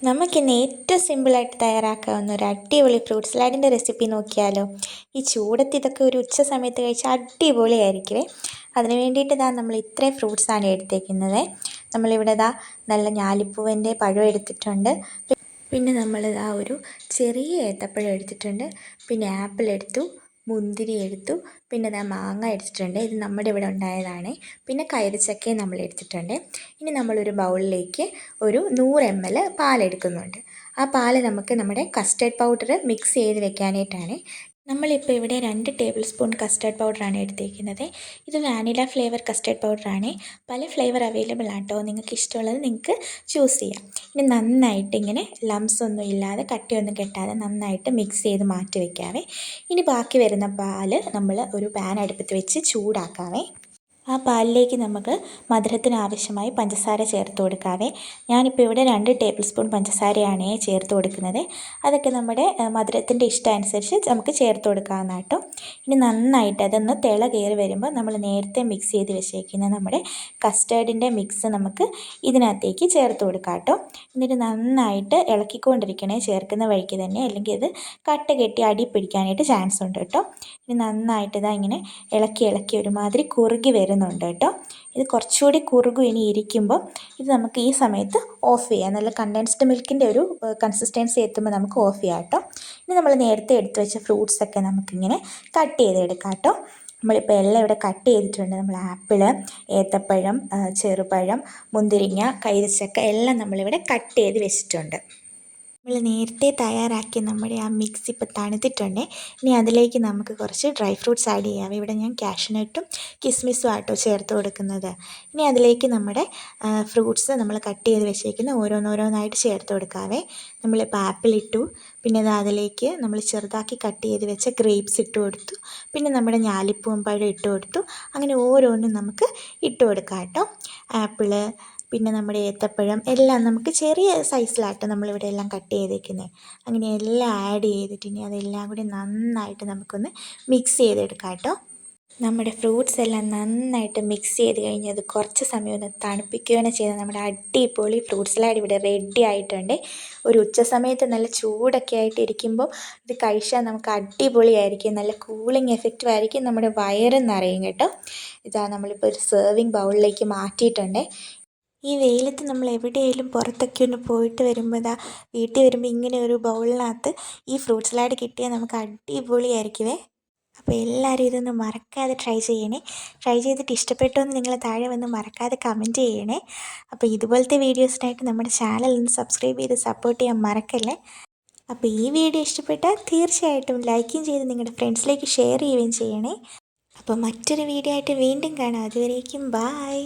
നമുക്കിന്ന് ഏറ്റവും സിമ്പിളായിട്ട് തയ്യാറാക്കാവുന്ന ഒരു അടിപൊളി ഫ്രൂട്ട് സലാഡിൻ്റെ റെസിപ്പി നോക്കിയാലോ. ഈ ചൂടത്ത് ഇതൊക്കെ ഒരു ഉച്ച സമയത്ത് കഴിച്ചാൽ അടിപൊളിയായിരിക്കുമേ. അതിന് വേണ്ടിയിട്ട് നമ്മൾ ഇത്രയും ഫ്രൂട്ട്സാണ് എടുത്തേക്കുന്നത്. നമ്മളിവിടെ നല്ല ഞാലിപ്പൂവിൻ്റെ പഴം എടുത്തിട്ടുണ്ട്. പിന്നെ ഒരു ചെറിയ ഏത്തപ്പഴം എടുത്തിട്ടുണ്ട്. പിന്നെ ആപ്പിൾ എടുത്തു, മുന്തിരി എടുത്തു, പിന്നെ മാങ്ങ എടുത്തിട്ടുണ്ട്. ഇത് നമ്മുടെ ഇവിടെ ഉണ്ടായതാണ്. പിന്നെ കൈതച്ചക്കയും നമ്മൾ എടുത്തിട്ടുണ്ട്. ഇനി നമ്മളൊരു ബൗളിലേക്ക് ഒരു 100 ml പാലെടുക്കുന്നുണ്ട്. ആ പാല് നമുക്ക് നമ്മുടെ കസ്റ്റർഡ് പൗഡർ മിക്സ് ചെയ്ത് വെക്കാനായിട്ടാണ്. നമ്മളിപ്പോൾ ഇവിടെ 2 ടേബിൾ സ്പൂൺ കസ്റ്റർഡ് പൗഡറാണ് എടുത്തിരിക്കുന്നത്. ഇത് വാനില ഫ്ലേവർ കസ്റ്റർഡ് പൗഡറാണ്. പല ഫ്ലേവർ അവൈലബിൾ ആണ് കേട്ടോ. നിങ്ങൾക്ക് ഇഷ്ടമുള്ളത് നിങ്ങൾക്ക് ചൂസ് ചെയ്യാം. ഇനി നന്നായിട്ട് ഇങ്ങനെ ലംസ് ഒന്നും ഇല്ലാതെ കട്ടിയൊന്നും കെട്ടാതെ നന്നായിട്ട് മിക്സ് ചെയ്ത് മാറ്റി വയ്ക്കാവേ. ഇനി ബാക്കി വരുന്ന പാല് നമ്മൾ ഒരു പാൻ അടുപ്പത്ത് വെച്ച് ചൂടാക്കാവേ. ആ പാലിലേക്ക് നമുക്ക് മധുരത്തിന് ആവശ്യമായി പഞ്ചസാര ചേർത്ത് കൊടുക്കാവേ. ഞാനിപ്പോൾ ഇവിടെ 2 ടേബിൾ സ്പൂൺ പഞ്ചസാരയാണ് ചേർത്ത് കൊടുക്കുന്നത്. അതൊക്കെ നമ്മുടെ മധുരത്തിൻ്റെ ഇഷ്ടം അനുസരിച്ച് നമുക്ക് ചേർത്ത് കൊടുക്കാവുന്ന കേട്ടോ. ഇനി നന്നായിട്ട് അതൊന്ന് തിള കയറി വരുമ്പോൾ നമ്മൾ നേരത്തെ മിക്സ് ചെയ്ത് വെച്ചേക്കുന്ന നമ്മുടെ കസ്റ്റേർഡിൻ്റെ മിക്സ് നമുക്ക് ഇതിനകത്തേക്ക് ചേർത്ത് കൊടുക്കാം കേട്ടോ. എന്നിട്ട് നന്നായിട്ട് ഇളക്കിക്കൊണ്ടിരിക്കണേ ചേർക്കുന്ന വഴിക്ക് തന്നെ, അല്ലെങ്കിൽ ഇത് കട്ട കെട്ടി അടി പിടിക്കാനായിട്ട് ചാൻസ് ഉണ്ട് കേട്ടോ. ഇനി നന്നായിട്ട് ഇങ്ങനെ ഇളക്കി ഒരുമാതിരി കുറുകി വരുന്നുണ്ട് കേട്ടോ. ഇത് കുറച്ചുകൂടി കുറുകു ഇനി ഇരിക്കുമ്പോൾ ഇത് നമുക്ക് ഈ സമയത്ത് ഓഫ് ചെയ്യാം. നല്ല കണ്ടൻസ്ഡ് മിൽക്കിൻ്റെ ഒരു കൺസിസ്റ്റൻസി എത്തുമ്പോൾ നമുക്ക് ഓഫ് ചെയ്യാം കേട്ടോ. ഇനി നമ്മൾ നേരത്തെ എടുത്തു വെച്ച ഫ്രൂട്ട്സൊക്കെ നമുക്കിങ്ങനെ കട്ട് ചെയ്തെടുക്കാം കേട്ടോ. നമ്മളിപ്പോൾ എല്ലാം ഇവിടെ കട്ട് ചെയ്തിട്ടുണ്ട്. നമ്മൾ ആപ്പിള്, ഏത്തപ്പഴം, ചെറുപഴം, മുന്തിരിങ്ങ, കൈതച്ചക്ക എല്ലാം നമ്മളിവിടെ കട്ട് ചെയ്ത് വെച്ചിട്ടുണ്ട്. നമ്മൾ നേരത്തെ തയ്യാറാക്കിയ നമ്മുടെ ആ മിക്സ് ഇപ്പോൾ തണുത്തിട്ടുണ്ട്. ഇനി അതിലേക്ക് നമുക്ക് കുറച്ച് ഡ്രൈ ഫ്രൂട്ട്സ് ആഡ് ചെയ്യാം. ഇവിടെ ഞാൻ കാഷ്നട്ടും കിസ്മിസും ആട്ടോ ചേർത്ത് കൊടുക്കുന്നത്. ഇനി അതിലേക്ക് നമ്മുടെ ഫ്രൂട്ട്സ് നമ്മൾ കട്ട് ചെയ്ത് വെച്ചേക്കുന്ന ഓരോന്നോരോന്നായിട്ട് ചേർത്ത് കൊടുക്കാവേ. നമ്മളിപ്പോൾ ആപ്പിൾ ഇട്ടു, പിന്നെ അതിലേക്ക് നമ്മൾ ചെറുതാക്കി കട്ട് ചെയ്ത് വെച്ച ഗ്രേപ്സ് ഇട്ട് കൊടുത്തു, പിന്നെ നമ്മുടെ ഞാലിപ്പൂവൻ പഴം ഇട്ട് കൊടുത്തു. അങ്ങനെ ഓരോന്നും നമുക്ക് ഇട്ട് കൊടുക്കാം കേട്ടോ. ആപ്പിള്, പിന്നെ നമ്മുടെ ഏത്തപ്പഴം എല്ലാം നമുക്ക് ചെറിയ സൈസിലാട്ടോ നമ്മളിവിടെ എല്ലാം കട്ട് ചെയ്തേക്കുന്നത്. അങ്ങനെ എല്ലാം ആഡ് ചെയ്തിട്ട് ഇനി അതെല്ലാം കൂടി നന്നായിട്ട് നമുക്കൊന്ന് മിക്സ് ചെയ്തെടുക്കാം കേട്ടോ. നമ്മുടെ ഫ്രൂട്ട്സ് എല്ലാം നന്നായിട്ട് മിക്സ് ചെയ്ത് കഴിഞ്ഞ് അത് കുറച്ച് സമയം ഒന്ന് തണുപ്പിക്കുകയാണ് ചെയ്യുന്നത്. നമ്മുടെ അടിപൊളി ഫ്രൂട്ട് സലാഡ് ഇവിടെ റെഡി ആയിട്ടുണ്ട്. ഒരു ഉച്ച സമയത്ത് നല്ല ചൂടൊക്കെ ആയിട്ട് ഇരിക്കുമ്പോൾ ഇത് കഴിച്ചാൽ നമുക്ക് അടിപൊളിയായിരിക്കും. നല്ല കൂളിംഗ് എഫക്റ്റും ആയിരിക്കും, നമ്മുടെ വയറും നിറയും കേട്ടോ. നമ്മളിപ്പോൾ ഒരു സെർവിങ് ബൗളിലേക്ക് മാറ്റിയിട്ടുണ്ട്. ഈ വെയിലത്ത് നമ്മൾ എവിടെയെങ്കിലും പുറത്തൊക്കെ ഒന്ന് പോയിട്ട് വരുമ്പോൾ വീട്ടിൽ വരുമ്പോൾ ഇങ്ങനെ ഒരു ബൗളിനകത്ത് ഈ ഫ്രൂട്ട് സലാഡ് കിട്ടിയാൽ നമുക്ക് അടിപൊളിയായിരിക്കുമേ. അപ്പോൾ എല്ലാവരും ഇതൊന്ന് മറക്കാതെ ട്രൈ ചെയ്യണേ. ട്രൈ ചെയ്തിട്ട് ഇഷ്ടപ്പെട്ടോ എന്ന് നിങ്ങൾ താഴെ വന്ന് മറക്കാതെ കമൻറ്റ് ചെയ്യണേ. അപ്പോൾ ഇതുപോലത്തെ വീഡിയോസിനായിട്ട് നമ്മുടെ ചാനൽ ഒന്ന് സബ്സ്ക്രൈബ് ചെയ്ത് സപ്പോർട്ട് ചെയ്യാൻ മറക്കല്ലേ. അപ്പോൾ ഈ വീഡിയോ ഇഷ്ടപ്പെട്ടാൽ തീർച്ചയായിട്ടും ലൈക്കും ചെയ്ത് നിങ്ങളുടെ ഫ്രണ്ട്സിലേക്ക് ഷെയർ ചെയ്യുകയും ചെയ്യണേ. അപ്പോൾ മറ്റൊരു വീഡിയോ ആയിട്ട് വീണ്ടും കാണാം. അതുവരേക്കും ബായ്.